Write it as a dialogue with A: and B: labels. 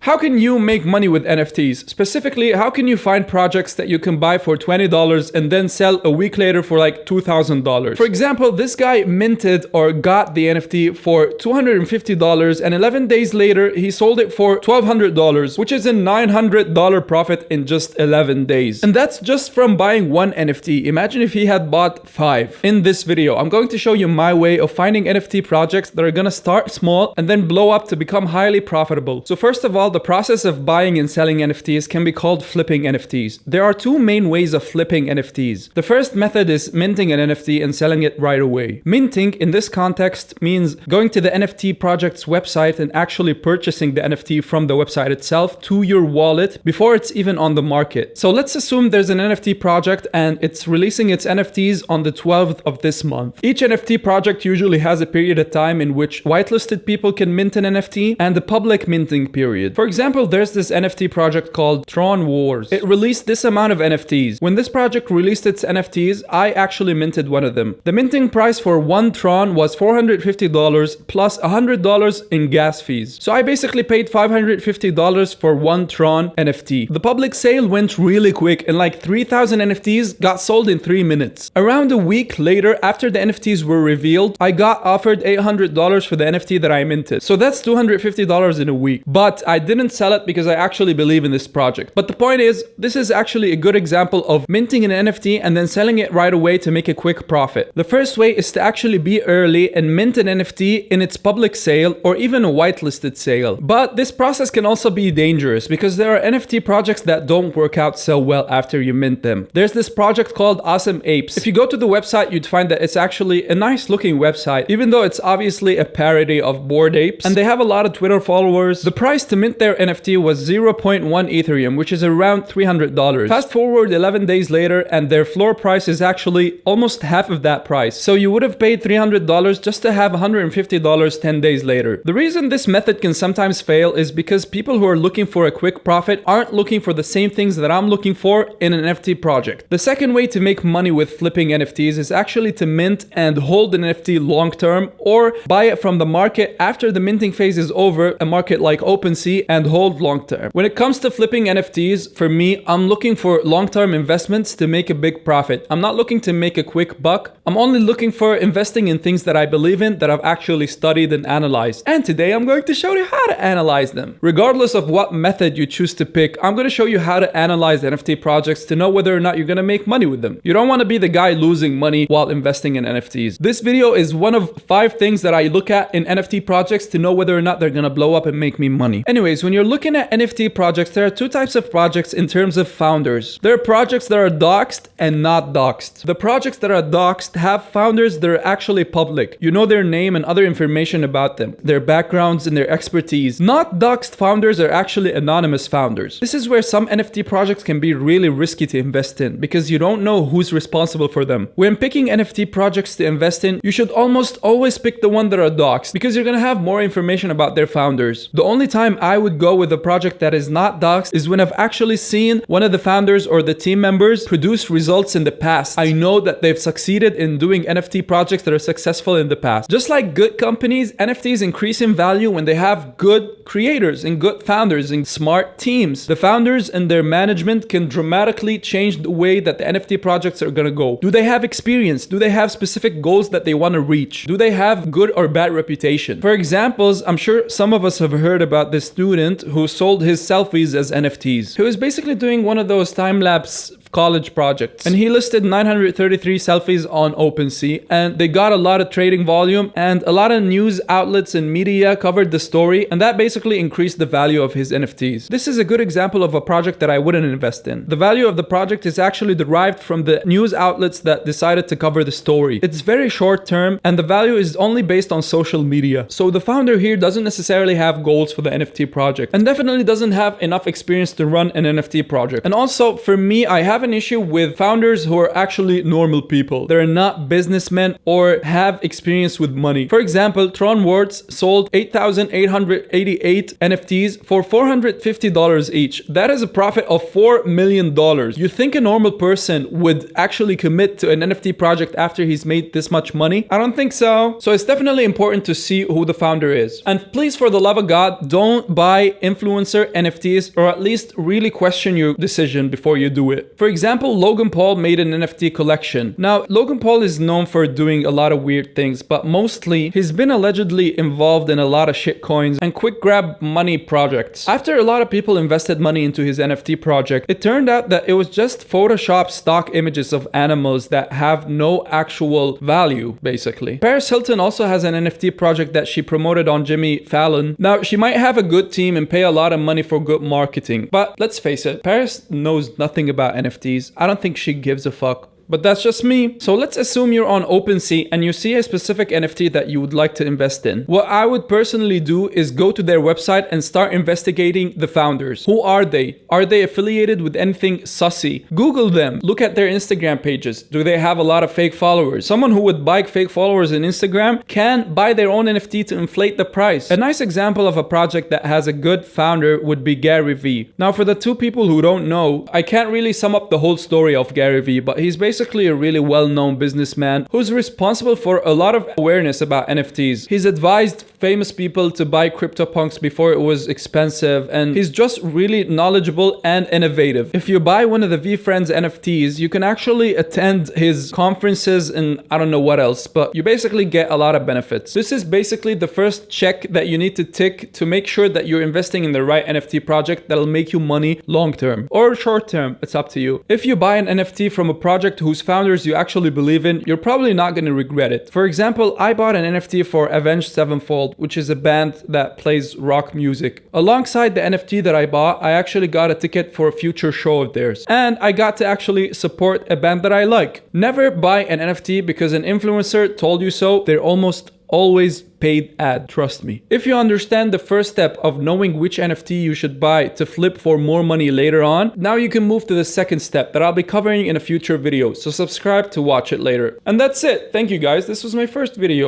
A: How can you make money with NFTs? Specifically, how can you find projects that you can buy for $20 and then sell a week later for like $2,000? For example, this guy minted or got the NFT for $250 and 11 days later he sold it for $1,200, which is a $900 profit in just 11 days. And that's just from buying one NFT. Imagine if he had bought 5. In this video, I'm going to show you my way of finding NFT projects that are gonna start small and then blow up to become highly profitable. So first of all, the process of buying and selling NFTs can be called flipping NFTs. There are 2 main ways of flipping NFTs. The first method is minting an NFT and selling it right away. Minting in this context means going to the NFT project's website and actually purchasing the NFT from the website itself to your wallet before it's even on the market. So let's assume there's an NFT project and it's releasing its NFTs on the 12th of this month. Each NFT project usually has a period of time in which whitelisted people can mint an NFT and the public minting period. For example, there's this NFT project called Tron Wars. It released this amount of NFTs. When this project released its NFTs, I actually minted one of them. The minting price for one Tron was $450 plus $100 in gas fees. So I basically paid $550 for one Tron NFT. The public sale went really quick and like 3,000 NFTs got sold in 3 minutes. Around a week later, after the NFTs were revealed, I got offered $800 for the NFT that I minted. So that's $250 in a week. But I didn't sell it because I actually believe in this project. But the point is, this is actually a good example of minting an NFT and then selling it right away to make a quick profit. The first way is to actually be early and mint an NFT in its public sale or even a whitelisted sale. But this process can also be dangerous because there are NFT projects that don't work out so well after you mint them. There's this project called Awesome Apes. If you go to the website, you'd find that it's actually a nice looking website, even though it's obviously a parody of Bored Apes, and they have a lot of Twitter followers. The price to mint their NFT was 0.1 Ethereum, which is around $300. Fast forward 11 days later and their floor price is actually almost half of that price. So you would have paid $300 just to have $150 10 days later. The reason this method can sometimes fail is because people who are looking for a quick profit aren't looking for the same things that I'm looking for in an NFT project. The second way to make money with flipping NFTs is actually to mint and hold an NFT long term or buy it from the market after the minting phase is over, a market like OpenSea, and hold long term. When it comes to flipping NFTs, for me, I'm looking for long-term investments to make a big profit. I'm not looking to make a quick buck. I'm only looking for investing in things that I believe in, that I've actually studied and analyzed. And today I'm going to show you how to analyze them. Regardless of what method you choose to pick, I'm going to show you how to analyze NFT projects to know whether or not you're going to make money with them. You don't want to be the guy losing money while investing in NFTs. This video is one of 5 things that I look at in NFT projects to know whether or not they're going to blow up and make me money. Anyways, when you're looking at NFT projects, there are 2 types of projects in terms of founders. There are projects that are doxed and not doxed. The projects that are doxed have founders that are actually public. You know their name and other information about them, their backgrounds and their expertise. Not doxed founders are actually anonymous founders. This is where some NFT projects can be really risky to invest in because you don't know who's responsible for them. When picking NFT projects to invest in, you should almost always pick the one that are doxed because you're gonna have more information about their founders. The only time I would go with a project that is not doxed is when I've actually seen one of the founders or the team members produce results in the past. I know that they've succeeded in doing NFT projects that are successful in the past. Just like good companies, NFTs increase in value when they have good creators and good founders and smart teams. The founders and their management can dramatically change the way that the NFT projects are gonna go. Do they have experience? Do they have specific goals that they want to reach? Do they have good or bad reputation? For examples, I'm sure some of us have heard about this student who sold his selfies as NFTs. He was basically doing one of those time-lapse college projects, and he listed 933 selfies on OpenSea, and they got a lot of trading volume, and a lot of news outlets and media covered the story, and that basically increased the value of his NFTs. This is a good example of a project that I wouldn't invest in. The value of the project is actually derived from the news outlets that decided to cover the story. It's very short term, and the value is only based on social media. So the founder here doesn't necessarily have goals for the NFT project, and definitely doesn't have enough experience to run an NFT project. And also, for me, I have have an issue with founders who are actually normal people. They're not businessmen or have experience with money. For example, Tron Words sold 8,888 NFTs for $450 each. That is a profit of $4 million. You think a normal person would actually commit to an NFT project after he's made this much money? I don't think so. So it's definitely important to see who the founder is. And please, for the love of God, don't buy influencer NFTs, or at least really question your decision before you do it. For example, Logan Paul made an NFT collection. Now, Logan Paul is known for doing a lot of weird things, but mostly he's been allegedly involved in a lot of shit coins and quick grab money projects. After a lot of people invested money into his NFT project, it turned out that it was just Photoshop stock images of animals that have no actual value, basically. Paris Hilton also has an NFT project that she promoted on Jimmy Fallon. Now, she might have a good team and pay a lot of money for good marketing, but let's face it, Paris knows nothing about NFTs. I don't think she gives a fuck. But that's just me. So let's assume you're on OpenSea and you see a specific NFT that you would like to invest in. What I would personally do is go to their website and start investigating the founders. Who are they? Are they affiliated with anything sussy? Google them. Look at their Instagram pages. Do they have a lot of fake followers? Someone who would buy fake followers in Instagram can buy their own NFT to inflate the price. A nice example of a project that has a good founder would be Gary Vee. Now, for the two people who don't know, I can't really sum up the whole story of Gary Vee, but he's basically a really well-known businessman who's responsible for a lot of awareness about NFTs. He's advised famous people to buy CryptoPunks before it was expensive, and he's just really knowledgeable and innovative. If you buy one of the VeeFriends NFTs, you can actually attend his conferences and I don't know what else, but you basically get a lot of benefits. This is basically the first check that you need to tick to make sure that you're investing in the right NFT project that'll make you money long-term or short-term. It's up to you. If you buy an NFT from a project whose founders you actually believe in, you're probably not going to regret it. For example, I bought an NFT for Avenged Sevenfold, which is a band that plays rock music. Alongside the NFT that I bought, I actually got a ticket for a future show of theirs. And I got to actually support a band that I like. Never buy an NFT because an influencer told you so. They're almost always paid ad, trust me. If you understand the first step of knowing which NFT you should buy to flip for more money later on, now you can move to the second step that I'll be covering in a future video, so subscribe to watch it later. And that's it. Thank you guys, this was my first video.